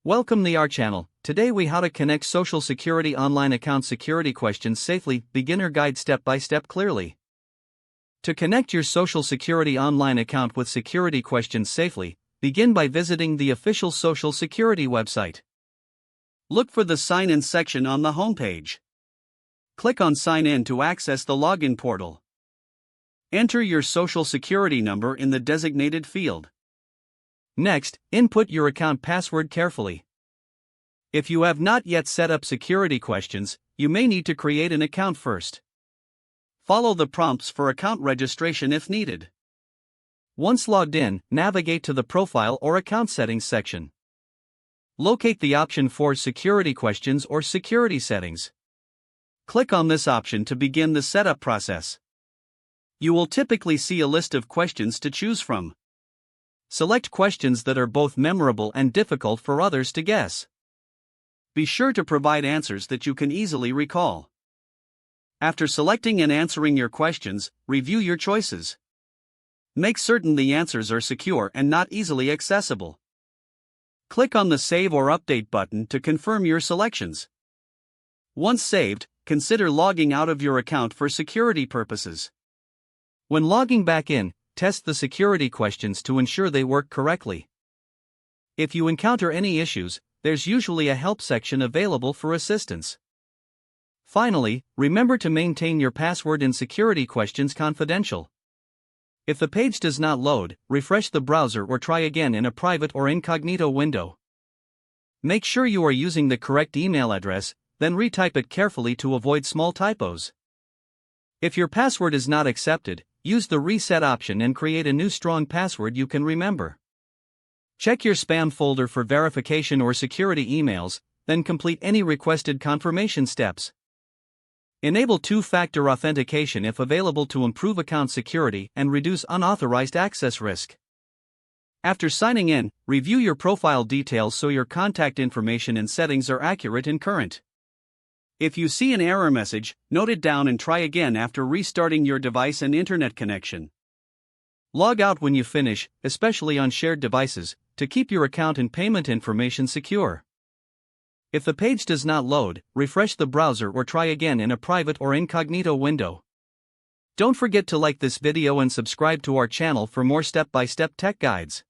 Welcome to our channel. Today we how to connect Social Security online account security questions safely, beginner guide step by step clearly. To connect your Social Security online account with security questions safely, begin by visiting the official Social Security website. Look for the Sign In section on the homepage. Click on Sign In to access the login portal. Enter your Social Security number in the designated field. Next, input your account password carefully. If you have not yet set up security questions, you may need to create an account first. Follow the prompts for account registration if needed. Once logged in, navigate to the Profile or Account Settings section. Locate the option for Security Questions or Security Settings. Click on this option to begin the setup process. You will typically see a list of questions to choose from. Select questions that are both memorable and difficult for others to guess. Be sure to provide answers that you can easily recall. After selecting and answering your questions, review your choices. Make certain the answers are secure and not easily accessible. Click on the Save or Update button to confirm your selections. Once saved, consider logging out of your account for security purposes. When logging back in, test the security questions to ensure they work correctly. If you encounter any issues, there's usually a help section available for assistance. Finally, remember to maintain your password and security questions confidential. If the page does not load, refresh the browser or try again in a private or incognito window. Make sure you are using the correct email address, then retype it carefully to avoid small typos. If your password is not accepted, use the reset option and create a new strong password you can remember. Check your spam folder for verification or security emails, then complete any requested confirmation steps. Enable two-factor authentication if available to improve account security and reduce unauthorized access risk. After signing in, review your profile details so your contact information and settings are accurate and current. If you see an error message, note it down and try again after restarting your device and internet connection. Log out when you finish, especially on shared devices, to keep your account and payment information secure. If the page does not load, refresh the browser or try again in a private or incognito window. Don't forget to like this video and subscribe to our channel for more step-by-step tech guides.